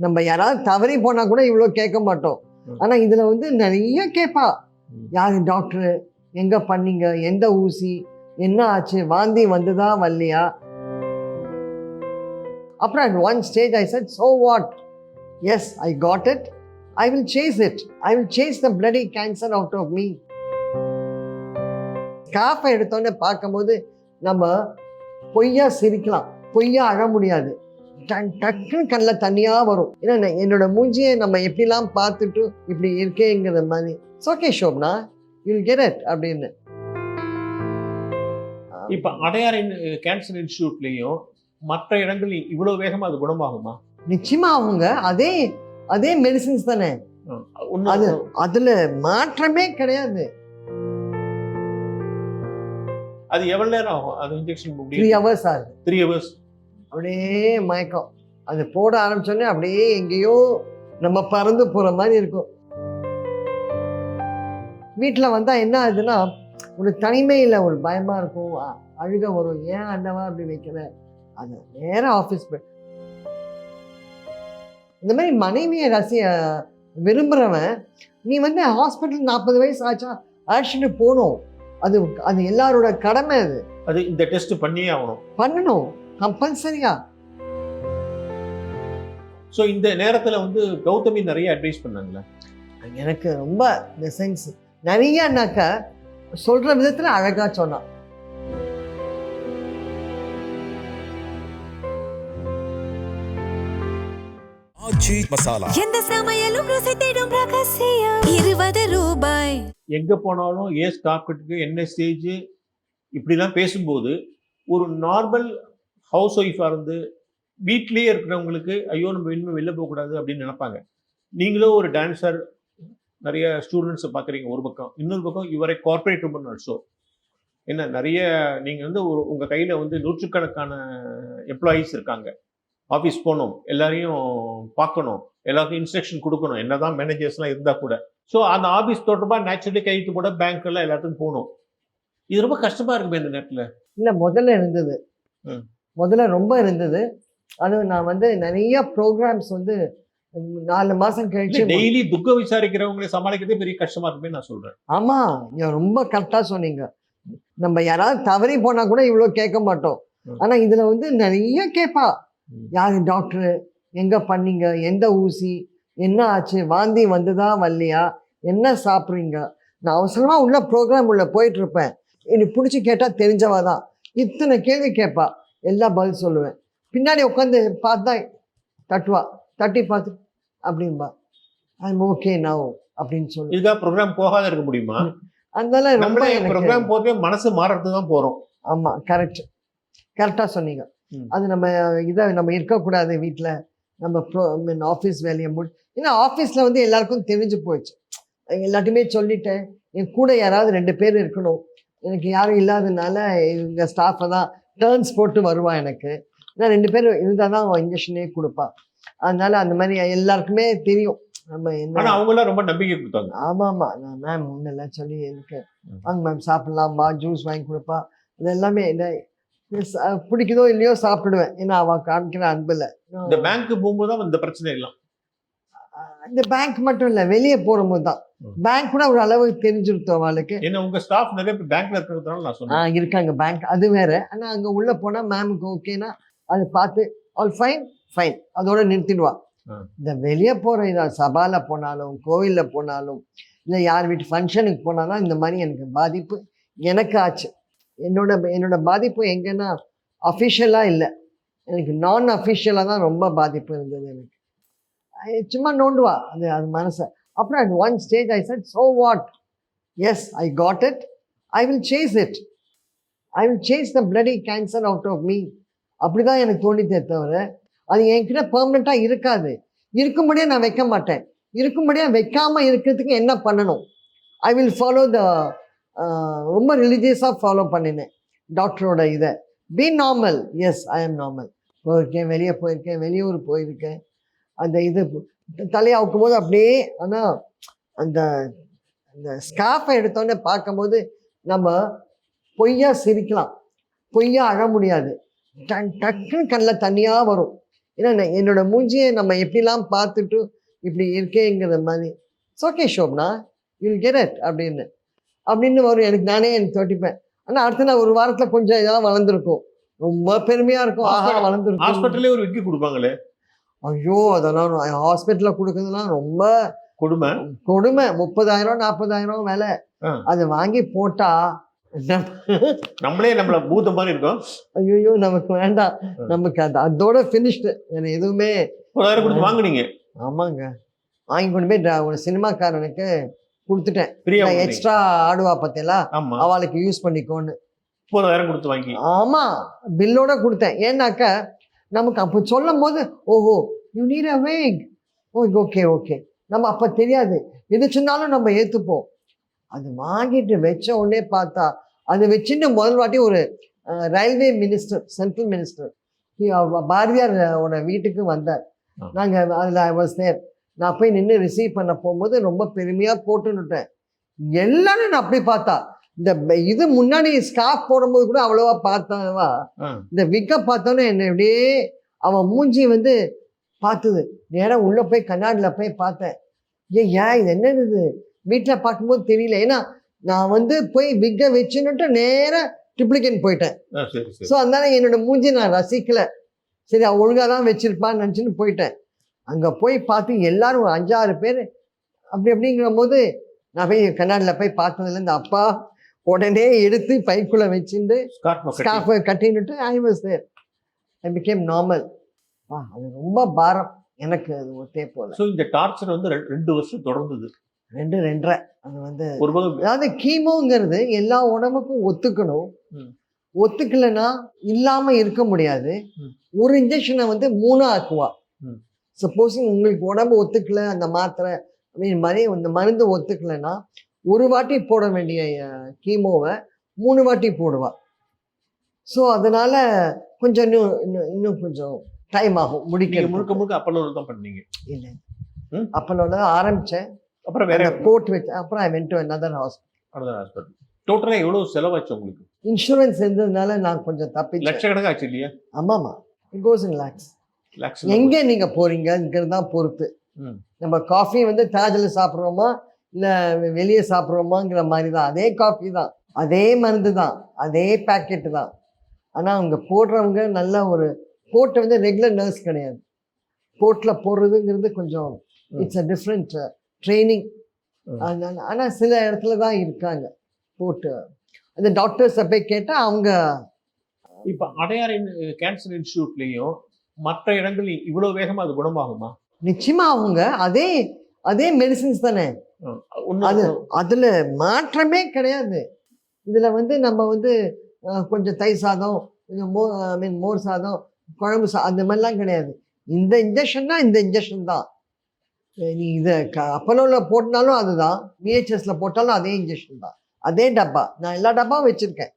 நம்ம யாராவது தவறி போனா கூட இவ்வளோ கேட்க மாட்டோம். ஆனா இதுல வந்து நிறைய கேட்பா. யாரு டாக்டரு, எங்க பண்ணீங்க, எந்த ஊசி, என்ன ஆச்சு, வாந்தி வந்துதா வரலையா. அப்புறம் at one stage I said, so what? Yes, I got it. I will chase it. I will chase the bloody cancer out of me. ஸ்கார்ஃபை எடுத்தோன்னே பார்க்கும்போது நம்ம பொய்யா சிரிக்கலாம், பொய்யா அழ முடியாது. டக்குன்னு கண்ணில் தண்ணியாக வரும். ஏன்னா என்னோட மூஞ்சியை நம்ம எப்படிலாம் பார்த்துட்டு இப்படி இருக்கேங்கிற மாதிரி. Okay Shobana, you'll get it அப்படின்னு. இப்போ அடையார் கேன்சர் இன்ஸ்டியூட்லேயும் மற்ற இடங்கள்லையும் இவ்வளோ வேகமாக அது குணமாகுமா? நிச்சயமா அவங்க அதே அதே மெடிசின்ஸ் தானே, அது அதுல மாற்றமே கிடையாது. அது எவ்வளவு நேரம் ஆகும் அது இன்ஜெக்ஷன்? 3 hours ஆகுது. 3 hours அப்படியே மயக்கம். அது போட ஆரம்பிச்சோடனே அப்படியே எங்கேயோ நம்ம பறந்து போற மாதிரி இருக்கும். வீட்டில் வந்தா என்ன ஆகுதுன்னா, ஒரு தனிமையில் ஒரு பயமா இருக்கும், அழுக வரும். ஏன் அண்ணவா அப்படி வைக்கிற, அது நேரம் ஆஃபீஸ் போய். இந்த மாதிரி மனைவியை விரும்புகிறவன், நீ வந்து ஹாஸ்பிட்டல் 40 வயசு ஆச்சா அழைச்சிட்டு போகணும். அது அது எல்லாரோட கடமை. அது இந்த டெஸ்ட் பண்ணியே ஆகணும், பண்ணணும் கம்பல்சரியா. ஸோ இந்த நேரத்தில் வந்து கௌதமி நிறைய அட்வைஸ் பண்ணாங்களே. எனக்கு ரொம்ப இந்த சென்ஸ் நிறையனாக்க சொல்ற விதத்தில் அழகா சொன்னான். எந்த சமையலும் ருசி தேடும் ரகசியம் 20 ரூபாய். எங்க போனாலும் ஏ ஸ்டாஃப்க்கு என்ன ஸ்டேஜ் இப்படிலாம் பேசும்போது ஒரு நார்மல் ஹவுஸ் ஒய்ஃபாக இருந்து வீட்லேயே இருக்கிறவங்களுக்கு ஐயோ நம்ம இன்னும் வெளில போகக்கூடாது அப்படின்னு நினைப்பாங்க. நீங்களும் ஒரு டான்ஸர், நிறைய ஸ்டூடெண்ட்ஸை பார்க்குறீங்க ஒரு பக்கம், இன்னொரு பக்கம் இவரை கார்பரேட் உமன் ஆல்சோ. என்ன நிறைய நீங்கள் வந்து உங்கள் கையில் வந்து நூற்றுக்கணக்கான எம்ப்ளாயீஸ் இருக்காங்க. ஆஃபீஸ் போகணும், எல்லாரையும் பார்க்கணும், எல்லாருக்கும் இன்ஸ்ட்ரக்ஷன் கொடுக்கணும், என்னதான் மேனேஜர்ஸ்லாம் இருந்தால் கூட. ஸோ அந்த ஆஃபீஸ் தொடர்பாக நேச்சுரலி கைட்டு கூட பேங்க் எல்லாம் எல்லாத்துக்கும் போகணும். இது ரொம்ப கஷ்டமாக இருக்குமே இந்த நேரத்தில். இல்லை, முதல்ல இருந்தது, முதல்ல ரொம்ப இருந்தது. அது நான் வந்து நிறைய ப்ரோக்ராம்ஸ் வந்து 4 மாதம் கழிச்சு டெய்லி துக்கம் விசாரிக்கிறவங்களை சமாளிக்கிறதே பெரிய கஷ்டமாக இருக்குமே நான் சொல்கிறேன். ஆமாம், நீங்கள் ரொம்ப கரெக்டாக சொன்னீங்க. நம்ம யாராவது தவறி போனால் கூட இவ்வளோ கேட்க மாட்டோம். ஆனால் இதில் வந்து நிறைய கேட்பா. யாரு டாக்டரு, எங்க பண்ணீங்க, எந்த ஊசி, என்ன ஆச்சு, வாந்தி வந்துதா வரலையா, என்ன சாப்பிட்றீங்க. நான் அவசரமா உள்ள ப்ரோக்ராம் உள்ள போயிட்டு இருப்பேன். எனக்கு பிடிச்சி கேட்டால் தெரிஞ்சவா தான். இத்தனை கேள்வி கேட்பா, எல்லாம் பதில் சொல்லுவேன். பின்னாடி உட்காந்து பார்த்தா தட்டுவா, தட்டி பார்த்து அப்படின்பா ஐம் ஓகே நவ் அப்படின்னு சொல்லி. இதுக்காக ப்ரோக்ராம் போகாத இருக்க முடியுமா? அதனால ரொம்ப ப்ரோக்ராம் போதே மனசு மாறறது தான் போகிறோம். ஆமாம், கரெக்டாக சொன்னீங்க. அது நம்ம இதை நம்ம இருக்கக்கூடாது வீட்டில், நம்ம ஆஃபீஸ் வேலையை ஏன்னா ஆஃபீஸில் வந்து எல்லாருக்கும் தெரிஞ்சு போயிடுச்சு. எல்லாத்தையுமே சொல்லிட்டேன். என் கூட யாராவது 2 பேர் இருக்கணும். எனக்கு யாரும் இல்லாததுனால இவங்க ஸ்டாஃபை தான் டேர்ன்ஸ் போட்டு வருவா. எனக்கு நான் 2 பேர் இருந்தால் தான் இன்ஜெக்ஷனே கொடுப்பா. அதனால அந்த மாதிரி எல்லாருக்குமே தெரியும் நம்ம என்ன. அவங்களாம் ரொம்ப நம்பிக்கை கொடுத்தாங்க. ஆமாம், நான் மேம் முன்னெல்லாம் சொல்லி எனக்கு வாங்க மேம் சாப்பிட்லாம்பா, ஜூஸ் வாங்கி கொடுப்பா. இது எல்லாமே என்ன பிடிக்குதோ இல்லையோ சாப்பிடுவேன். ஏன்னா அவள் காமிக்கிற அன்பில். இந்த பேங்க்கு போகும்போது தான் இந்த பிரச்சனை இல்லை. இந்த பேங்க் மட்டும் இல்லை, வெளியே போகும்போது தான். பேங்க் கூட ஒரு அளவு தெரிஞ்சிருத்தோம் அவளுக்கு. ஏன்னா உங்கள் ஸ்டாஃப் நிறைய பேர் பேங்க்ல இருக்கிறதுனால நான் சொன்னேன். இருக்காங்க பேங்க், அது வேற. ஆனால் அங்கே உள்ளே போனால் மேமுக்கு ஓகேனா அதை பார்த்து ஆல் ஃபைன் ஃபைன் அதோட நிறுத்திடுவா. இந்த வெளியே போகிற இதான் சபாவில் போனாலும் கோவிலில் போனாலும் இல்லை யார் வீட்டு ஃபங்க்ஷனுக்கு போனாலும் இந்த மாதிரி எனக்கு பாதிப்பு எனக்கு ஆச்சு. என்னோட பாதிப்பு எங்கன்னா அஃபிஷியலாக இல்லை, எனக்கு நான் அஃபிஷியலாக தான் ரொம்ப பாதிப்பு இருந்தது. எனக்கு சும்மா நோண்டுவா அது மனசை. அப்புறம் at one stage I said, so what? Yes, I got it. I will chase it. I will chase the bloody cancer out of me. அப்படி தான் எனக்கு தோணித்தே தவிர அது என்கிட்ட பெர்மனெண்ட்டாக இருக்காது. இருக்கும்படியே நான் வைக்க மாட்டேன். இருக்கும்படியாக வைக்காமல் இருக்கிறதுக்கு என்ன பண்ணணும், ஐ வில் ஃபாலோ த ரொம்ப ரிலீஜியஸாக ஃபாலோ பண்ணினேன் டாக்டரோட இதை. B normal. எஸ், ஐ ஆம் நார்மல். போயிருக்கேன், வெளியே போயிருக்கேன், வெளியூர் போயிருக்கேன். அந்த இது தலையை அவுக்கும் போது அப்படியே. ஆனால் அந்த அந்த ஸ்கார்ஃபை எடுத்தோடனே பார்க்கும்போது நம்ம பொய்யா சிரிக்கலாம், பொய்யா அழ முடியாது. டக்குன்னு கண்ணில் தண்ணியாக வரும். ஏன்னா என்னோட மூஞ்சியை நம்ம எப்படிலாம் பார்த்துட்டு இப்படி இருக்கேங்கிற மாதிரி okay Shobana you'll get it அப்படின்னு வரும். எனக்கு தோட்டிப்பேன். ஆனால் அடுத்த நான் ஒரு வாரத்தில் கொஞ்சம் இதெல்லாம் வளர்ந்துருக்கும். ரொம்ப பெருமையாக இருக்கும். ஆஹா வளர்ந்துருக்கும். ஹாஸ்பிட்டல்லே ஒரு விக்கி கொடுப்பாங்களே. ஐயோ அதெல்லாம் ஹாஸ்பிட்டலில் கொடுக்குறதுலாம் ரொம்ப கொடுமை. 30,000 40,000 விலை. அதை வாங்கி போட்டா நம்மள பூத்த மாதிரி இருக்கும். ஐயோ நமக்கு வேண்டாம். நமக்கு அதோட ஃபினிஷ்டு. எனக்கு எதுவுமே 10,000 கொடுத்து வாங்குனீங்க. ஆமாங்க, வாங்கி கொண்டு போய் ஒரு சினிமாக்காரனுக்கு கொடுத்துட்டேன். எக்ஸ்ட்ரா ஆடுவா பத்தியெல்லாம் அவளுக்கு யூஸ் பண்ணிக்கோன்னு 30,000 கொடுத்து வாங்கி. ஆமா, பில்லோட கொடுத்தேன். ஏன்னாக்க நமக்கு அப்போ சொல்லும் போது ஓஹோ you need a wake, okay நம்ம அப்போ தெரியாது, எது சொன்னாலும் நம்ம ஏற்றுப்போம். அது வாங்கிட்டு வச்ச உடனே பார்த்தா அதை வச்சுட்டு முதல் வாட்டி ஒரு ரயில்வே மினிஸ்டர், சென்ட்ரல் மினிஸ்டர் பாரதியாரோட வீட்டுக்கு வந்தார். நாங்கள் அதில் ஐ வாஸ் தேர். நான் போய் நின்று ரிசீவ் பண்ண போகும்போது ரொம்ப பெருமையாக போட்டுன்னுட்டேன். எல்லாரும் நான் அப்படி பார்த்தா இந்த இது முன்னாடி ஸ்கார்ஃப் போடும்போது கூட அவ்வளோவா பார்த்தாவா, இந்த விக்கை பார்த்தோன்னே என்னை அப்படியே அவன் மூஞ்சி வந்து பார்த்தது. நேராக உள்ளே போய் கண்ணாடியில் போய் பார்த்தேன். ஏன் இது என்னது இது வீட்டில் பார்க்கும்போது தெரியல. ஏன்னா நான் வந்து போய் விக்கை வச்சுன்னுட்டு நேராக ட்ரிப்ளிகேன் போயிட்டேன். ஸோ அதனால என்னோட மூஞ்சி நான் ரசிக்கலை. சரி ஒழுங்காக தான் வச்சிருப்பான்னு நினச்சின்னு போயிட்டேன். அங்கே போய் பார்த்து எல்லாரும் 5-6 பேர் அப்படிங்கிற போது நான் போய் கண்ணாடியில் போய் பார்த்ததுலேருந்து அப்பா உடனே எடுத்து பைக்குள்ளே வச்சுட்டு ஸ்கார்ஃபை கட்டின்னுட்டு I was there. I became normal. அது ரொம்ப பாரம் எனக்கு, அது ஒத்தே போல. ஸோ இந்த டார்ச்சர் வந்து 2 வருஷம் தொடர்ந்தது. 2-2.5. அது வந்து அதாவது கீமோங்கிறது எல்லா உடம்புக்கும் ஒத்துக்கணும். ஒத்துக்கலைன்னா இல்லாமல் இருக்க முடியாது. ஒரு இன்ஜெக்ஷனை வந்து 3 ஆக்குவா. சப்போஸிங் உங்களுக்கு உடம்பு ஒத்துக்கலை, அந்த மாத்திரை அப்படின்னு மாதிரி இந்த மருந்து ஒத்துக்கலைன்னா ஒரு வாட்டி போட வேண்டிய கீமோவை 3 வாட்டி போடுவா. ஸோ அதனால கொஞ்சம் இன்னும் கொஞ்சம் டைம் ஆகும் முடிக்க. முழுக்க அப்பல்லோவில் தான் பண்ணீங்க? இல்லை, அப்பல்லோவில் ஆரம்பித்தேன். அப்புறம் வேற போட்டு வச்சேன். அப்புறம் I went to another hospital. டோட்டலாக எவ்வளோ செலவாச்சு உங்களுக்கு? இன்சூரன்ஸ் இருந்ததுனால நான் கொஞ்சம் தப்பி. லட்சக்கணக்காக ஆச்சு இல்லையா? ஆமாம்மா, இட் கோஸ் இன் லேக்ஸ். எங்கே நீங்கள் போகிறீங்கிறது தான் பொறுத்து. நம்ம காஃபி வந்து தாஜில் சாப்பிட்றோமா இல்லை வெளியே சாப்பிட்றோமாங்கிற மாதிரி தான். அதே காஃபி தான், அதே மருந்து தான், அதே பேக்கெட்டு தான். ஆனால் அவங்க போடுறவங்க நல்ல ஒரு போட்டு வந்து ரெகுலர் நர்ஸ் கிடையாது. போட்டில் போடுறதுங்கிறது கொஞ்சம் இட்ஸ் அ டிஃப்ரெண்ட் ட்ரைனிங். ஆனால் சில இடத்துல தான் இருக்காங்க போட்டு. அந்த டாக்டர்ஸை போய் கேட்டால் அவங்க இப்போ அடையார் கேன்சர் இன்ஸ்டியூட்லேயும் மற்ற இடங்கள் இவ்வளோ வேகமாக அது குணமாகுமா? நிச்சயமாக அவங்க அதே மெடிசின்ஸ் தானே. அதில் மாற்றமே கிடையாது. இதில் வந்து நம்ம வந்து கொஞ்சம் தயிர் சாதம், கொஞ்சம் மோர் சாதம், குழம்பு அந்த மாதிரிலாம் கிடையாது. இந்த இன்ஜெக்ஷன்னா இந்த இன்ஜெக்ஷன் தான். நீ இதை அப்பலோவில் போட்டாலும் அதுதான், விஹெச்எஸில் போட்டாலும் அதே இன்ஜெக்ஷன் தான், அதே டப்பா. நான் எல்லா டப்பாவும் வச்சுருக்கேன்.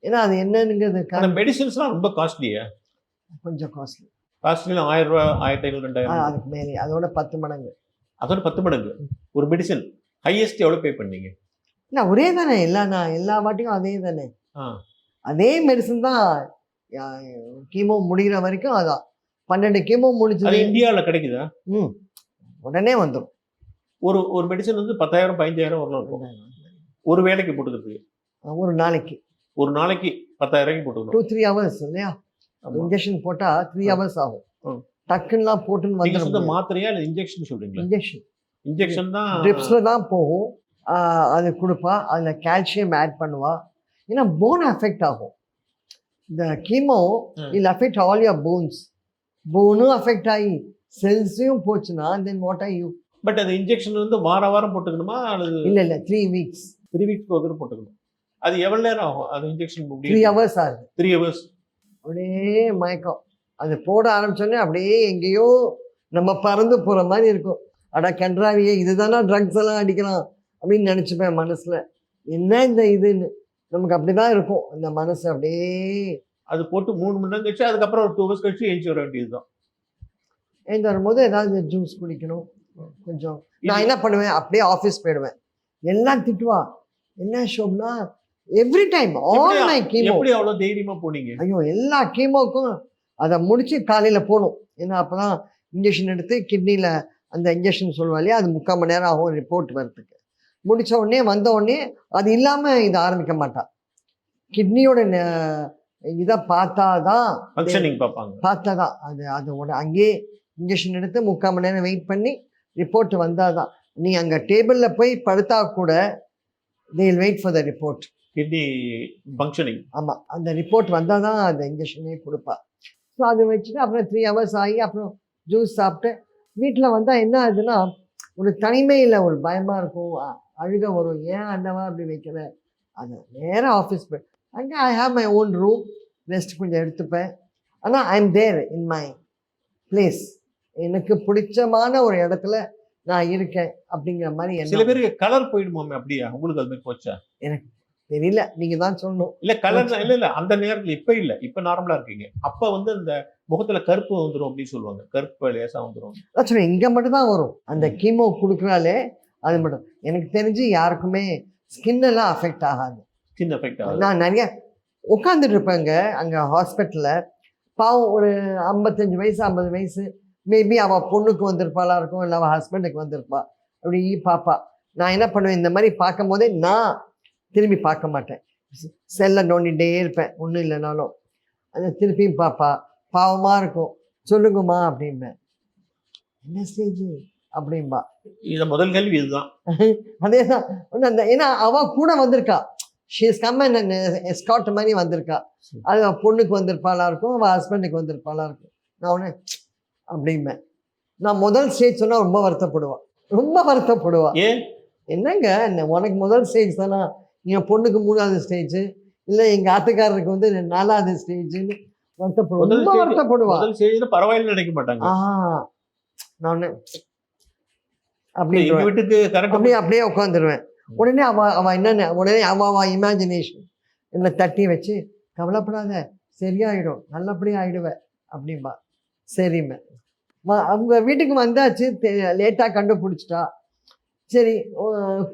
ஏன்னா அது என்னங்கிறது மெடிசின்ஸ்லாம் ரொம்ப காஸ்ட்லியா? கொஞ்சம் காஸ்ட்லி. 1000 ரூபா, 1500, 2000 அதுக்கு மேலே, அதோட 10 மடங்கு. அதோட 10 மடங்கு ஒரு மெடிசன். ஹையஸ்ட் எவ்வளோ பே பண்ணீங்க? இல்லை ஒரே தானே, எல்லா வாட்டியும் அதே தானே. அதே மெடிசன் தான் கீமோ முடிகிற வரைக்கும். அதான் 12 கீமோ முடிச்சது. இந்தியாவில் கிடைக்குதா? உடனே வந்துடும். ஒரு மெடிசன் வந்து 10,000 15,000 வரலாம் ஒரு வேலைக்கு போட்டுக்கிறதுக்கு. ஒரு நாளைக்கு 10,000 போட்டுக்கணும். 2-3 hours இல்லையா? இன்ஜெக்ஷன் போட்டால் 3 hours ஆகும். டக்குன்னெலாம் போட்டுன்னு வந்து மாத்திரையா இல்லை இன்ஜெக்ஷன் சொல்றீங்களா? இன்ஜெக்ஷன் தான், ட்ரிப்ஸில் தான் போகும். அது கொடுப்பா. அதில் கால்சியம் ஆட் பண்ணுவா. ஏன்னா போன் அஃபெக்ட் ஆகும். இந்த chemo will affect all your bones. போனும் அஃபெக்ட் ஆகி செல்ஸையும் போச்சுன்னா then what are you? But அது இன்ஜெக்ஷன் வந்து வாரம் போட்டுக்கணுமா அல்லது? இல்லை 3 weeks. 3 weeks ஒரு போட்டுக்கணும். அது எவ்வளோ நேரம் ஆகும் அது இன்ஜெக்ஷன்? 3 hours ஆகுது. 3 hours அப்படியே மயக்கம். அது போட ஆரம்பிச்சோடனே அப்படியே எங்கேயோ நம்ம பறந்து போகிற மாதிரி இருக்கும். அட கன்றாவியே, இதுதானா ட்ரக்ஸ் எல்லாம் அடிக்கலாம் அப்படின்னு நினச்சிப்பேன் மனசில். என்ன இந்த இதுன்னு நமக்கு அப்படி தான் இருக்கும் இந்த மனசு. அப்படியே அது போட்டு 3 மணி நேரம் கழிச்சு அதுக்கப்புறம் ஒரு 2 hours கழிச்சு எழுச்சி வர வேண்டியது தான். எழுந்து வரும்போது ஏதாவது ஜூஸ் குடிக்கணும் கொஞ்சம். நான் என்ன பண்ணுவேன், அப்படியே ஆஃபீஸ் போயிடுவேன். எல்லாம் திட்டுவா, என்ன Shobna every time all my chemo. எப்படி அவ்வளோ தைரியமாக போனீங்க? ஐயோ, எல்லா கீமோக்கும் அதை முடித்து காலையில் போகணும். ஏன்னா அப்போ தான் இன்ஜெக்ஷன் எடுத்து கிட்னியில் அந்த இன்ஜெக்ஷன் சொல்லுவா இல்லையா, அது 3/4 மணி நேரம் ஆகும் ரிப்போர்ட் வரத்துக்கு. முடித்த உடனே வந்த உடனே அது இல்லாமல் இதை ஆரம்பிக்க மாட்டான். கிட்னியோட இதை பார்த்தா தான் பார்த்தா தான் அதோட அங்கேயே இன்ஜெக்ஷன் எடுத்து 3/4 மணி நேரம் வெயிட் பண்ணி ரிப்போர்ட் வந்தால் தான். நீ அங்கே டேபிளில் போய் படுத்தா கூட they will wait for the report. Kidney functioning. ஆமாம், அந்த ரிப்போர்ட் வந்தால் தான் அந்த இன்ஜெக்ஷனே கொடுப்பா. ஸோ அதை வச்சுட்டு அப்புறம் 3 hours ஆகி அப்புறம் ஜூஸ் சாப்பிட்டு வீட்டில் வந்தால் என்ன ஆகுதுன்னா, ஒரு தனிமையில் ஒரு பயமாக இருக்கும், அழுக வரும். ஏன் அண்ணவா அப்படி வைக்கிற, அது நேராக ஆஃபீஸ் போய் அங்கே I have my own room, rest கொஞ்சம் எடுத்துப்பேன். ஆனால் I am there in my place, எனக்கு பிடிச்சமான ஒரு இடத்துல நான் இருக்கேன் அப்படிங்கிற மாதிரி. சில பேருக்கு கலர் போயிடுமாமே, அப்படியா உங்களுக்கு அது மாதிரி போச்சா? எனக்கு தெரியல, நீங்க தான் சொல்லணும். இல்ல கலர் இல்ல அந்த நேரத்துல இப்ப இல்ல, இப்ப நார்மலா இருக்கீங்க. அப்ப வந்து அந்த முகத்துல கருப்பு வந்துடும் அப்படின்னு சொல்லுவாங்க, கருப்பு லேசா வந்துடும். சொல்றேன், இங்க மட்டும் தான் வரும் அந்த கீமோ கொடுக்குறாலே, அது மட்டும். எனக்கு தெரிஞ்சு யாருக்குமே ஸ்கின் எல்லாம் அஃபெக்ட் ஆகாது. ஸ்கின் அஃபெக்ட் ஆகாது. நான் நிறைய உட்காந்துட்டு இருப்பேங்க அங்க ஹாஸ்பிட்டல்ல. பாவம் ஒரு 55 வயசு 50 வயசு, மேபி அவள் பொண்ணுக்கு வந்திருப்பாளா இருக்கும், இல்லை அவள் ஹஸ்பண்டுக்கு வந்திருப்பா. அப்படி பாப்பா. நான் என்ன பண்ணுவேன், இந்த மாதிரி பார்க்கும் போதே நான் திரும்பி பார்க்க மாட்டேன், செல்லை நோண்டிகிட்டே இருப்பேன். ஒன்றும் இல்லைனாலும் அதை திருப்பியும் பாப்பா. பாவமாக இருக்கும். சொல்லுங்கம்மா அப்படின்பேன். என்ன ஸ்டேஜ் அப்படின்பா. இது முதல் கேள்வி இதுதான். அதே தான். அந்த ஏன்னா அவள் கூட வந்திருக்கா, ஷீஸ் கம் அண்ட் எஸ்கார்ட் மாதிரி வந்திருக்கா. அது பொண்ணுக்கு வந்திருப்பாளா இருக்கும், அவள் ஹஸ்பண்டுக்கு வந்திருப்பாளா இருக்கும். நான் ஒன்று அப்படிம்பேன். நான் முதல் ஸ்டேஜ் சொன்னால் ரொம்ப வருத்தப்படுவா. ஏன் என்னங்க உனக்கு முதல் ஸ்டேஜ் தானா, என் பொண்ணுக்கு 3வது ஸ்டேஜ், இல்லை எங்கள் ஆத்துக்காரருக்கு வந்து 4வது ஸ்டேஜ்னு வருத்தப்படுவா. பரவாயில்ல நினைக்க மாட்டாங்க. நான் அப்படியே உட்காந்துருவேன். உடனே அவ என்னென்ன உடனே அவ இமேஜினேஷன் என்னை தட்டி வச்சு, கவலைப்படாத சரியாயிடும், நல்லபடியாக ஆயிடுவேன் அப்படின்பா. சரிம்மா. அவங்க வீட்டுக்கு வந்தாச்சு, லேட்டாக கண்டுபிடிச்சிட்டா. சரி,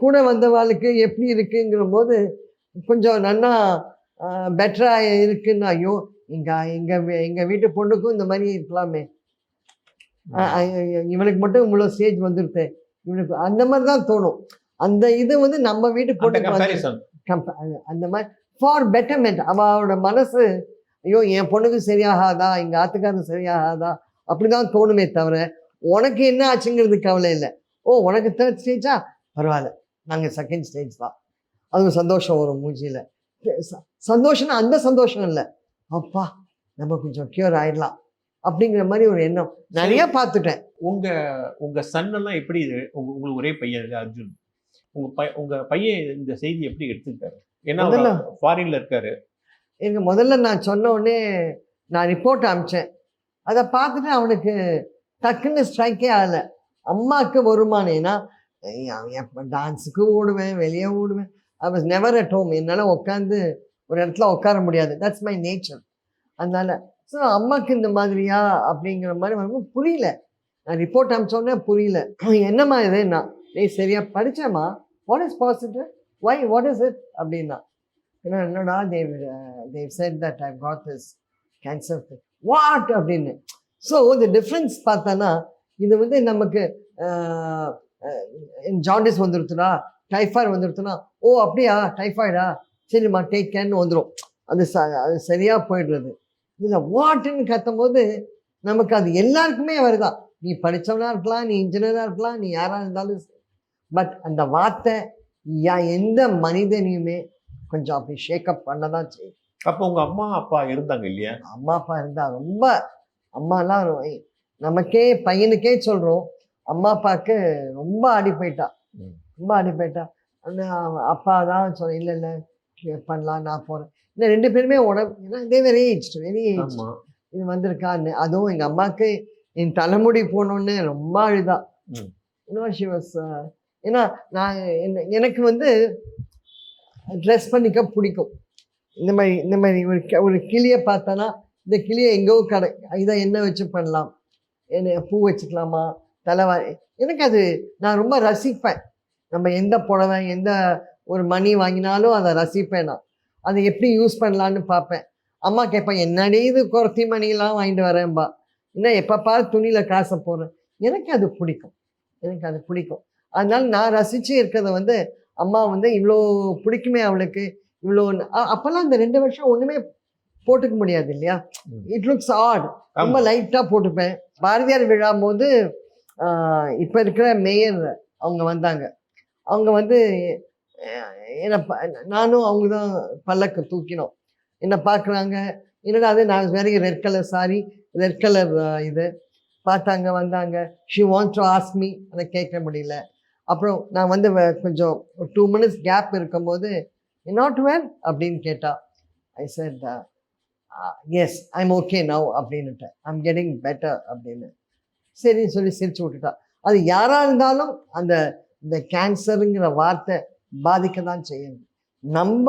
கூட வந்தவாளுக்கு எப்படி இருக்குங்கிற போது கொஞ்சம் நல்லா பெட்டராக இருக்குன்னு, ஐயோ எங்கள் வீட்டு பொண்ணுக்கும் இந்த மாதிரி இருக்கலாமே, இவனுக்கு மட்டும் இவ்வளோ ஸ்டேஜ் வந்துருது இவனுக்கு, அந்த மாதிரி தான் தோணும். அந்த இது வந்து நம்ம வீட்டு பொண்ணுக்கு அந்த மாதிரி ஃபார் பெட்டர்மெண்ட். அவளோட மனசு, ஐயோ என் பொண்ணுக்கு சரியாகாதா, எங்கள் ஆத்துக்காரருக்கு சரியாகாதா அப்படிதான் தோணுமே தவிர, உனக்கு என்ன ஆச்சுங்கிறது கவலை இல்லை. ஓ உனக்கு 3rd ஸ்டேஜா, பரவாயில்ல, நாங்கள் 2nd ஸ்டேஜ் தான். அது சந்தோஷம் வரும் மூஞ்சியில். சந்தோஷம்னா அந்த சந்தோஷம் இல்லை, அப்பா நம்ம கொஞ்சம் க்யூர் ஆயிடலாம் அப்படிங்கிற மாதிரி ஒரு எண்ணம் நிறைய பார்த்துட்டேன். உங்க சன் எல்லாம் எப்படி, உங்களுக்கு ஒரே பையன் அர்ஜுன், உங்க பையன் இந்த செய்தி எப்படி எடுத்துக்கிட்டாரு? ஏன்னா ஃபாரின்ல இருக்காரு. எனக்கு முதல்ல நான் சொன்ன உடனே நான் ரிப்போர்ட் அனுப்பிச்சேன். அதை பார்த்துட்டு அவனுக்கு டக்குன்னு ஸ்ட்ரைக்கே ஆகலை. அம்மாவுக்கு வருமானம், ஏன்னா டான்ஸுக்கு ஓடுவேன், வெளியே ஓடுவேன். I was never at home. என்னால் உட்காந்து ஒரு இடத்துல உட்கார முடியாது, தட்ஸ் மை நேச்சர். அதனால ஸோ அம்மாவுக்கு இந்த மாதிரியா அப்படிங்கிற மாதிரி வரும்போது புரியல. நான் ரிப்போர்ட் அனுப்பிச்சோன்னே புரியல. என்னம்மா இதுன்னா, சரியா படித்தேம்மா, what is positive, what is it அப்படின்னா, ஏன்னா என்னடா they've said that I got this cancer, what அப்படின்னு. ஸோ இந்த டிஃப்ரென்ஸ் பார்த்தோன்னா, இது வந்து நமக்கு ஜாண்டிஸ் வந்துருச்சுனா, டைஃபாய்டு வந்துருச்சுன்னா, ஓ அப்படியா டைஃபாய்டா, சரிம்மா டேக் கேர்னு வந்துடும். அது சரியாக போயிடுறது. இதில் வாட்டுன்னு கத்தும் போது நமக்கு அது எல்லாருக்குமே வருதா. நீ படித்தவனாக இருக்கலாம், நீ இன்ஜினியராக இருக்கலாம், நீ யாராக இருந்தாலும், பட் அந்த வார்த்தை எந்த மனிதனையுமே கொஞ்சம் அப்படி ஷேக்கப் பண்ண தான் செய்யும். அப்போ உங்கள் அம்மா அப்பா இருந்தாங்க இல்லையா? அம்மா அப்பா இருந்தால் ரொம்ப, அம்மாலாம் நமக்கே பையனுக்கே சொல்கிறோம், அம்மா அப்பாவுக்கு ரொம்ப அடி போயிட்டா. அந்த அப்பா தான் சொல்ல, இல்லை பண்ணலாம், நான் போகிறேன். இந்த 2 பேருமே வெரி ஏஜ் இது வந்திருக்கான்னு. அதுவும் எங்கள் அம்மாவுக்கு என் தலைமுடி போனோன்னு ரொம்ப அழுதா. ஏன்னா நான் எனக்கு வந்து ட்ரெஸ் பண்ணிக்க பிடிக்கும். இந்த மாதிரி ஒரு கிளியை பார்த்தோன்னா, இந்த கிளியை எங்கேயோ இதை என்ன வச்சு பண்ணலாம், என்ன பூ வச்சுக்கலாமா, தலைவாரி, எனக்கு அது நான் ரொம்ப ரசிப்பேன். நம்ம எந்த புடவை எந்த ஒரு மணி வாங்கினாலும் அதை ரசிப்பேன். நான் அதை எப்படி யூஸ் பண்ணலான்னு பார்ப்பேன். அம்மா கேட்பேன், என்னடி இது குறத்தி மணிலாம் வாங்கிட்டு வரேன்பா, என்ன எப்போ பாரு துணியில் காசை போடுறேன். எனக்கு அது பிடிக்கும். அதனால நான் ரசித்து இருக்கிறத வந்து அம்மா வந்து இவ்வளோ பிடிக்குமே அவளுக்கு, இவ்வளோ அப்போல்லாம் இந்த 2 வருஷம் ஒன்றுமே போட்டுக்க முடியாது இல்லையா, இட் லுக்ஸ் ஆட், ரொம்ப லைட்டாக போட்டுப்பேன். பாரதியார் விழா போது இப்போ இருக்கிற மேயர் அவங்க வந்தாங்க. அவங்க வந்து என்னை நானும் அவங்க தான் பல்லக்கு தூக்கினோம். என்னை பார்க்குறாங்க, என்னடா அது நான் வேற red colour sari, red colour இது பார்த்தாங்க, வந்தாங்க. She want to ask me, அதை கேட்க முடியல. அப்புறம் நான் வந்து கொஞ்சம் 2 minutes கேப் இருக்கும்போது நாட் வேர் அப்படின்னு கேட்டா. I said yes I'm okay now அப்படின்னுட்டேன். ஐம் கெட்டிங் பெட்டர் அப்படின்னு சரின்னு சொல்லி சிரிச்சு விட்டுட்டா. அது யாராக இருந்தாலும் இந்த கேன்சருங்கிற வார்த்தை பாதிக்க தான் செய்யணும். நம்ம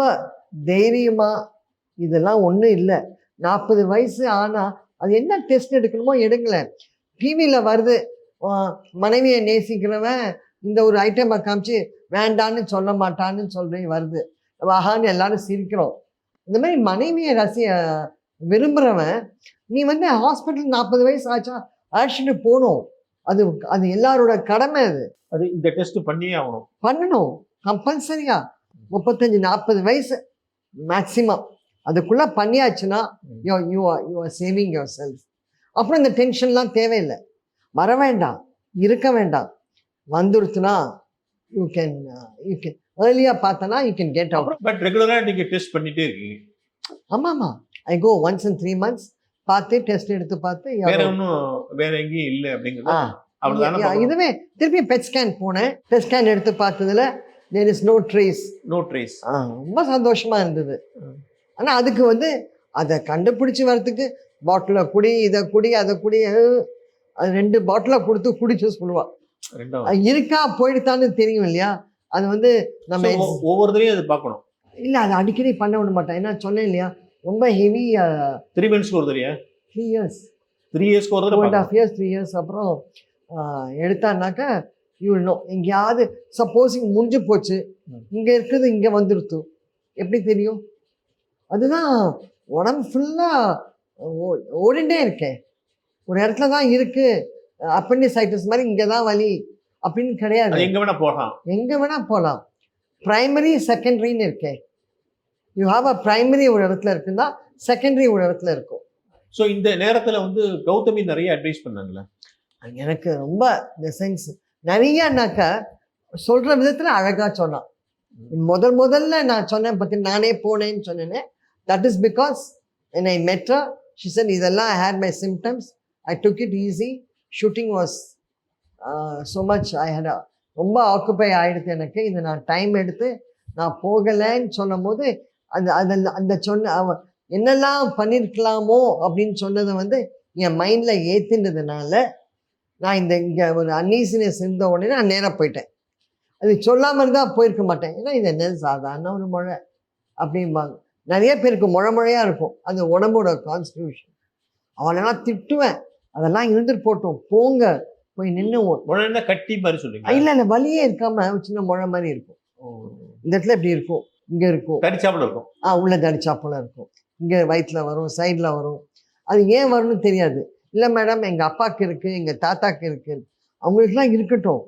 தைரியமாக இதெல்லாம் ஒன்றும் இல்லை, 40 வயசு ஆனால் அது என்ன டெஸ்ட் எடுக்கணுமோ எடுங்களேன். டிவியில் வருது, மனைவியை நேசிக்கிறவன் இந்த ஒரு ஐட்டமை காமிச்சு வேண்டான்னு சொல்ல மாட்டான்னு சொல்கிறேன் வருது, ஆஹான்னு எல்லாரும் சிரிக்கிறோம். இந்த மாதிரி மனைவியை விரும்புகிறவன் நீ வந்து ஹாஸ்பிட்டல் 40 வயசு ஆச்சா அழைச்சிட்டு போகணும். அது எல்லாரோட கடமை. அது இந்த டெஸ்ட் பண்ணியே ஆகணும், பண்ணணும் கம்பல்சரியா. 35-40 வயசு மேக்சிமம் அதுக்குள்ளே பண்ணியாச்சுன்னா you are saving yourself. அப்புறம் இந்த டென்ஷன்லாம் தேவையில்லை, வர வேண்டாம், இருக்க வேண்டாம். வந்துடுச்சுன்னா யூ கேன் ஏர்லியாக பார்த்தனா you can get out. But ரெகுலராக நீங்கள் டெஸ்ட் பண்ணிகிட்டே இருக்கீங்க? ஆமாம்மா, ஐ கோ ஒன்ஸ் இன் 3 months பார்த்து டெஸ்ட் எடுத்து பார்த்து வேற எங்கேயும் இல்லை அப்படிங்கிறது. இதுவே திருப்பி பெட் ஸ்கேன் போனேன். பெட் ஸ்கேன் எடுத்து பார்த்ததுல there is no trace. ரொம்ப சந்தோஷமா இருந்தது. ஆனால் அதுக்கு வந்து அதை கண்டுபிடிச்சி வரத்துக்கு பாட்டில் குடி, இதை குடி, அதை குடி, அது 2 பாட்டிலாக கொடுத்து குடிச்சு சொல்லுவாள். இருக்கா போயிடுத்தான்னு தெரியும் இல்லையா. அது வந்து நம்ம ஒவ்வொருத்தரையும் அது பார்க்கணும். இல்லை, அதை அடிக்கடி பண்ண விட மாட்டேன். ஏன்னா சொன்னேன் இல்லையா, ரொம்ப ஹெவி. 3 months ஒரு தடவையா? 3 years. 3 years ஒரு தடவை. 2.5 years 3 years அப்புறம் எடுத்தான்னாக்கா இவ்வளோ எங்கேயாவது சப்போஸிங் முடிஞ்சு போச்சு, இங்கே இருக்குது இங்கே வந்துடுத்து, எப்படி தெரியும்? அதுதான் உடம்பு ஃபுல்லாக ஓடிண்டே இருக்கேன், ஒரு இடத்துல தான் இருக்குது. அப்பெண்டிசைட்டிஸ் மாதிரி இங்கே தான் வலி அப்படின்னு கிடையாது, எங்கே வேணால் போகலாம். ப்ரைமரி செகண்டரின்னு இருக்கேன். யூ ஹாவ் அ ப்ரைமரி ஒரு இடத்துல இருக்குன்னா செகண்டரி ஒரு இடத்துல இருக்கும். ஸோ இந்த நேரத்தில் வந்து கௌதமி நிறைய அட்வைஸ் பண்ணாங்களே? எனக்கு ரொம்ப இந்த சென்ஸ் நிறையானாக்கா சொல்கிற விதத்தில் அழகாக சொன்னான். முதல்ல நான் சொன்னேன் பற்றி நானே போனேன்னு சொன்னேனே, that is because when I met her, she said இதெல்லாம் I had my symptoms, I took it easy, shooting was so much, I had ரொம்ப ஆக்குப்பை ஆகிடுது எனக்கு, இது நான் டைம் எடுத்து நான் போகலைன்னு சொல்லும் போது அந்த சொன்ன என்னெல்லாம் பண்ணியிருக்கலாமோ அப்படின்னு சொன்னதை வந்து என் மைண்டில் ஏற்றினதுனால நான் இங்கே ஒரு அன்னீசினஸ் இருந்த உடனே நான் நேராக போயிட்டேன். அது சொல்லாமல் இருந்தால் போயிருக்க மாட்டேன். ஏன்னா இது என்ன சாதாரண ஒரு முறை அப்படிம்பாங்க. நிறைய பேருக்கு முழையாக இருக்கும், அது உடம்போட கான்ஸ்டியூஷன். அவனெல்லாம் திட்டுவேன், அதெல்லாம் இருந்துட்டு போட்டோம், போங்க போய் நின்று கட்டி மாதிரி சொல்லுங்க. இல்லை வலியே இருக்காம சின்ன முழை மாதிரி இருக்கும். இந்த இடத்துல இப்படி இருக்கும், இங்கே இருக்கும், தடிச்சாப்புல இருக்கும். உள்ள தடிச்சாப்புல இருக்கும், இங்கே வயிற்றில் வரும், சைடில் வரும். அது ஏன் வரும்னு தெரியாது. இல்லை மேடம் எங்கள் அப்பாவுக்கு இருக்குது, எங்கள் தாத்தாக்கு இருக்குது, அவங்களுக்குலாம் இருக்கட்டும்,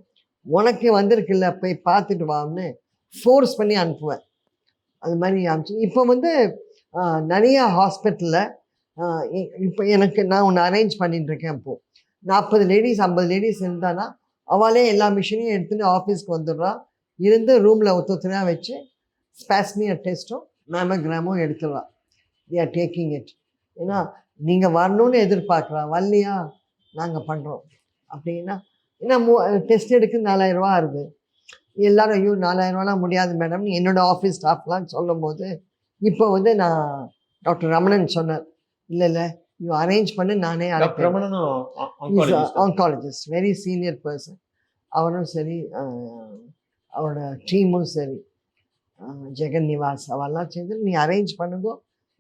உனக்கு வந்திருக்குல்ல போய் பார்த்துட்டு வான்னு ஃபோர்ஸ் பண்ணி அனுப்புவேன். அது மாதிரி அனுப்பிச்சு இப்போ வந்து நிறைய ஹாஸ்பிட்டலில் இப்போ நான் ஒன்று அரேஞ்ச் பண்ணிட்டுருக்கேன். இப்போது 40 லேடிஸ் 50 லேடிஸ் இருந்தானா அவளே எல்லா மிஷினையும் எடுத்துகிட்டு ஆஃபீஸ்க்கு வந்துடுறா, இருந்து ரூமில் ஒத்துத்தனையாக வச்சு ஸ்பாஸ்மியர் டெஸ்ட்டும் மேமோகிராமும் எடுத்துடுறா. They are taking it. ஏன்னா நீங்கள் வரணும்னு எதிர்பார்க்குறா, வரலையா நாங்கள் பண்ணுறோம் அப்படின்னா. ஏன்னா டெஸ்ட் எடுக்க 4000 ரூபா ஆகுது. எல்லோரும் ஐயோ 4000 ரூபாலாம் முடியாது மேடம்னு என்னோடய ஆஃபீஸ் ஸ்டாஃப்லாம் சொல்லும் போது இப்போ வந்து நான் டாக்டர் ரமணன் சொன்னார், இல்லை யூ அரேஞ்ச் பண்ணி நானே ஆங்காலஜிஸ்ட், வெரி சீனியர் பர்சன். அவரும் சரி, அவரோட டீமும் சரி, ஜெகன் நிவாஸ் அவெல்லாம் சேர்ந்து நீ அரேஞ்ச் பண்ணுங்க,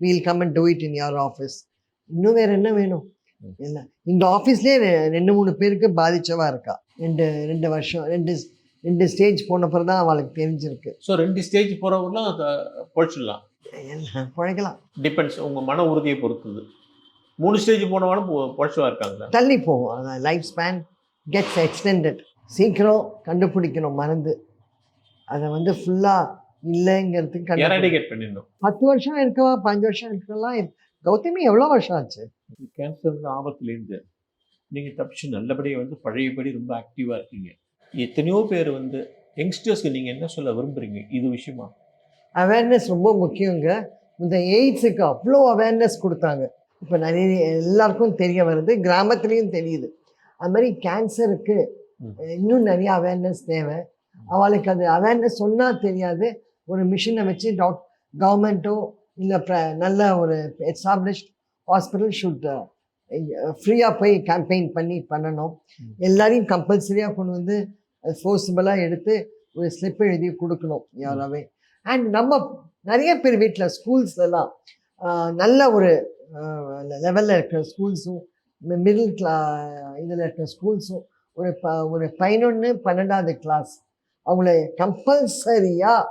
we'll come and do it in your office. இன்னும் வேறு என்ன வேணும்? இல்லை இந்த ஆஃபீஸ்லேயே 2-3 பேருக்கு பாதிச்சவா இருக்கா. 2 வருஷம் 2 ஸ்டேஜ் போனப்பறம் தான் அவளுக்கு தெரிஞ்சிருக்கு. ஸோ 2 ஸ்டேஜ் போகிறவங்களாம் பொழிச்சிடலாம். எல்லாம் பிழைக்கலாம். டிபெண்ட்ஸ் உங்கள் மன உறுதியை பொறுத்தது. 3 ஸ்டேஜ் போனவாலும் பொழைச்சவா இருக்காங்க. தள்ளி போகும். அதான் லைஃப் ஸ்பேன் கெட்ஸ் எக்ஸ்டெண்டட். சீக்கிரம் கண்டுபிடிக்கணும் மருந்து. அதை வந்து ஃபுல்லாக இல்லைங்கிறதுக்கு எராடிகேட் பண்ணிடணும். 10 வருஷம் இருக்கவா 5 வருஷம் இருக்கலாம். கௌதமி எவ்வளோ வருஷம் ஆச்சு? கேன்சர் ஆபத்துலேருந்து நீங்கள் தப்பிச்சு நல்லபடியாக வந்து பழையபடி ரொம்ப ஆக்டிவாக இருக்கீங்க. எத்தனையோ பேர் வந்து யங்ஸ்டர்ஸ்க்கு நீங்கள் என்ன சொல்ல விரும்புகிறீங்க இது விஷயமா? அவேர்னஸ் ரொம்ப முக்கியங்க. இந்த எய்ட்ஸுக்கு அவ்வளோ அவேர்னஸ் கொடுத்தாங்க. இப்போ நிறைய எல்லாருக்கும் தெரிய வருது, கிராமத்துலேயும் தெரியுது. அது மாதிரி கேன்சருக்கு இன்னும் நிறைய அவேர்னஸ் தேவை. அவளுக்கு அது அவேர்னஸ் சொன்னால் தெரியாது. ஒரு மிஷினை வச்சு கவர்மெண்ட்டோ இல்லை நல்ல ஒரு எஸ்டாப்ளிஷ்ட் ஹாஸ்பிட்டல் ஷுட் ஃப்ரீயாக போய் கேம்பெயின் பண்ணணும். எல்லாரையும் கம்பல்சரியாக கொண்டு வந்து ஃபோர்ஸபிளாக எடுத்து ஒரு ஸ்லிப் எழுதி கொடுக்கணும் யாராவே. அண்ட் நம்ம நிறைய பேர் வீட்டில் ஸ்கூல்ஸ்லாம் நல்ல ஒரு லெவலில் இருக்கிற ஸ்கூல்ஸும் மிடில் இதில் இருக்கிற ஸ்கூல்ஸும் ஒரு 11, 12வது கிளாஸ் அவங்கள கம்பல்சரியாக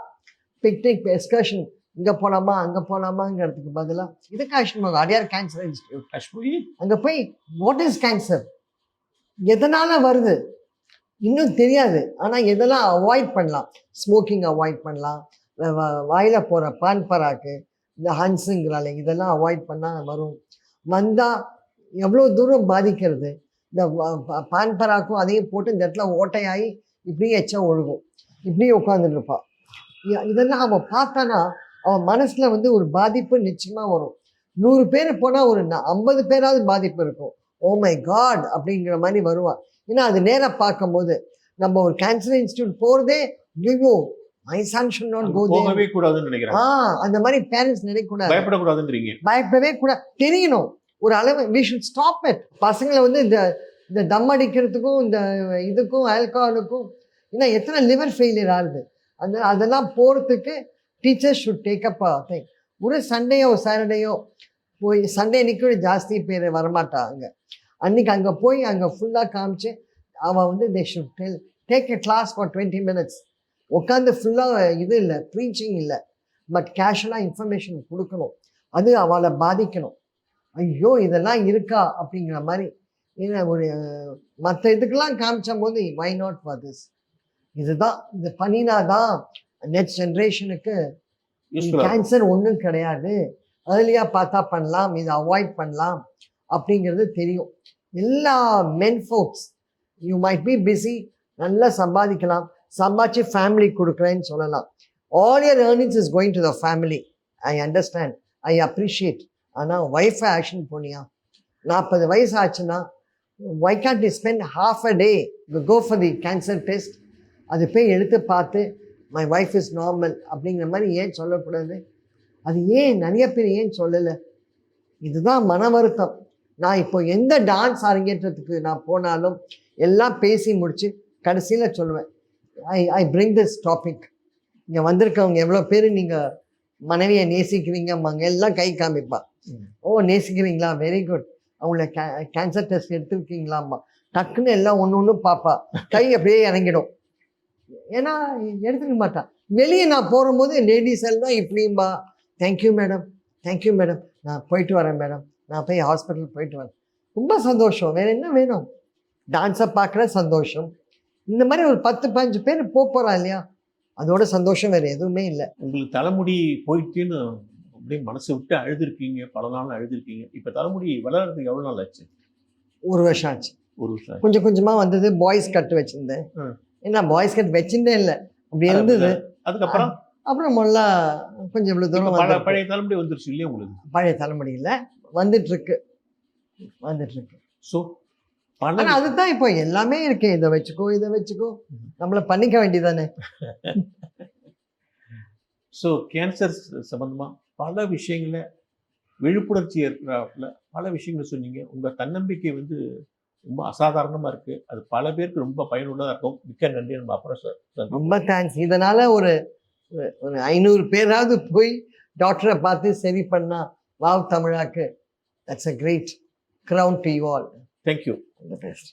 பிக்னிக் எக்ஸ்கர்ஷன் இங்கே போகலாமா அங்கே போகலாமாங்கிறதுக்கு பதிலாக இது காஷ்மீர் அடையார் கேன்சர் இன்ஸ்டியூட் காஷ்மீர் அங்கே போய் வாட் இஸ் கேன்சர், எதனால் வருது இன்னும் தெரியாது. ஆனால் எதெல்லாம் அவாய்ட் பண்ணலாம், ஸ்மோக்கிங் அவாய்ட் பண்ணலாம், வாயில் போகிற பான் பராக்கு, இந்த ஹன்ஸுங்கிறால இதெல்லாம் அவாய்ட் பண்ணால் வரும். வந்தால் எவ்வளோ தூரம் பாதிக்கிறது. இந்த பான் பராக்கும் அதையும் போட்டு இந்த இடத்துல ஓட்டையாகி இப்படியே எச்சம் ஒழுகும், இப்படியே உட்காந்துட்டு இருப்பாள். இதெல்லாம் அவன் பார்த்தானா அவன் மனசில் வந்து ஒரு பாதிப்பு நிச்சயமாக வரும். 100 பேர் போனால் ஒரு 50 பேராவது பாதிப்பு இருக்கும். ஓ மை காட் அப்படிங்கிற மாதிரி வருவான். ஏன்னா அது நேராக பார்க்கும்போது நம்ம ஒரு கேன்சர் இன்ஸ்டியூட் போகிறதே ஐயோ my son should not go there, போகவே கூடாதுன்னு நினைக்கிறேன். அந்த மாதிரி பேரண்ட்ஸ் நினைக்கக்கூடாது, பயப்படக்கூடாதுன்றீங்க. பயப்படவே கூடாது, தெரியணும் ஒரு அளவு. We should stop it. பசங்களை வந்து இந்த தம் அடிக்கிறதுக்கும் இந்த இதுக்கும் ஆல்கஹாலுக்கும் இன்னும் எத்தனை லிவர் ஃபெயிலியர் ஆகுது. அதெல்லாம் போகிறதுக்கு teachers should take up thing. ஒரு சண்டேயோ சாட்டர்டேயோ போய், சண்டே அன்றைக்கி ஜாஸ்தி பேர் வரமாட்டாங்க, அன்றைக்கி அங்கே போய் அங்கே ஃபுல்லாக காமிச்சு அவள் வந்து they should take a class for 20 minutes உட்காந்து ஃபுல்லாக இது இல்லை ப்ரீச்சிங் இல்லை, பட் கேஷுவலாக இன்ஃபர்மேஷன் கொடுக்கணும். அது அவளை பாதிக்கணும். ஐயோ இதெல்லாம் இருக்கா அப்படிங்கிற மாதிரி. ஏன்னா ஒரு மற்ற இதுக்கெல்லாம் காமிச்ச போது வை நாட் ஃபார் திஸ், இதுதான் இது பண்ணினாதான் நெக்ஸ்ட் ஜென்ரேஷனுக்கு கேன்சர் ஒன்றும் கிடையாது, ஏர்லியாக பார்த்தா பண்ணலாம், இதை அவாய்ட் பண்ணலாம் அப்படிங்கிறது தெரியும். எல்லா மென் ஃபோக்ஸ் யூ மைட் பி பிஸி, நல்லா சம்பாதிக்கலாம், சம்பாதிச்சு ஃபேமிலி கொடுக்குறேன்னு சொல்லலாம். All your earnings is going to the family. I understand, I appreciate. ஆனால் ஒய்ஃபை ஆக்ஷன் போனியா 40 வயசு ஆச்சுன்னா why can't you spend half a day to go for the cancer test? அது போய் எடுத்து பார்த்து மை ஒய்ஃப் இஸ் நார்மல் அப்படிங்கிற மாதிரி ஏன் சொல்லக்கூடாது? அது ஏன் நிறைய பேர் ஏன் சொல்லலை? இதுதான் மன வருத்தம். நான் இப்போ எந்த டான்ஸ் அரங்கேற்றத்துக்கு நான் போனாலும் எல்லாம் பேசி முடித்து கடைசியில் சொல்லுவேன், ஐ பிரிங் திஸ் டாபிக். இங்கே வந்திருக்கவங்க எவ்வளோ பேர் நீங்கள் மனைவியை நேசிக்கிறீங்கம்மாங்க, எல்லாம் கை காமிப்பா. ஓ நேசிக்கிறீங்களா, வெரி குட். அவங்கள கேன்சர் டெஸ்ட் எடுத்துருக்கீங்களாம்மா, டக்குன்னு எல்லாம் ஒன்று பார்ப்பா, கை அப்படியே இறங்கிடும். ஏன்னா எடுத்துக்க மாட்டான். வெளியே நான் போகும்போது லேடிஸ் எல்லாம் இப்படியும்பா, தேங்க்யூ மேடம், தேங்க்யூ மேடம், நான் போயிட்டு வரேன் மேடம், நான் போய் ஹாஸ்பிட்டல் போயிட்டு வரேன். ரொம்ப சந்தோஷம், வேறு என்ன வேணும்? டான்ஸை பார்க்குற சந்தோஷம். இந்த மாதிரி ஒரு 10-15 பேர் போகிறான் இல்லையா, அதோட சந்தோஷம் வேறு எதுவுமே இல்லை. உங்களுக்கு தலைமுடி போயிட்டுன்னு அப்படியே மனசை விட்டு அழுதுருக்கீங்க, பல நாள் அழுதுருக்கீங்க. இப்போ தலைமுடி வளர்றதுக்கு எவ்வளோ நாள் ஆச்சு? 1 வருஷம் ஆச்சு. 1 வருஷம் கொஞ்சம் கொஞ்சமாக வந்தது. பாய்ஸ் கட் வச்சுருந்தேன். ஏன்னா பாய்ஸ் கட் வச்சுட்டே இல்லை, அப்படி இருந்தது. அதுக்கப்புறம் அப்புறம் மொல்லா கொஞ்சம் இவ்வளோ தூரம் பழைய தலைமுடி வந்துருச்சு இல்லையா உங்களுக்கு? பழைய தலைமுடியில் வந்துட்டுருக்கு. ஸோ ஆனால் அதுதான் இப்போ எல்லாமே இருக்கு, இதை வச்சுக்கோ இதை வச்சுக்கோ, நம்மளை பண்ணிக்க வேண்டியதானே. ஸோ கேன்சர் சம்பந்தமாக பல விஷயங்களை விழிப்புணர்ச்சி ஏற்படாப்புல பல விஷயங்களை சொன்னீங்க. உங்கள் தன்னம்பிக்கை வந்து ரொம்ப அசாதாரணமாக இருக்குது. அது பல பேருக்கு ரொம்ப பயனுள்ளதாக இருக்கும். மிக்க நன்றி. நம்ம அப்புறம் சார் ரொம்ப தேங்க்ஸ். இதனால் ஒரு 500 பேராவது போய் டாக்டரை பார்த்து சரி பண்ணா வாவ் தமிழாக்கு. That's a great crown to you all. Thank you. All the best.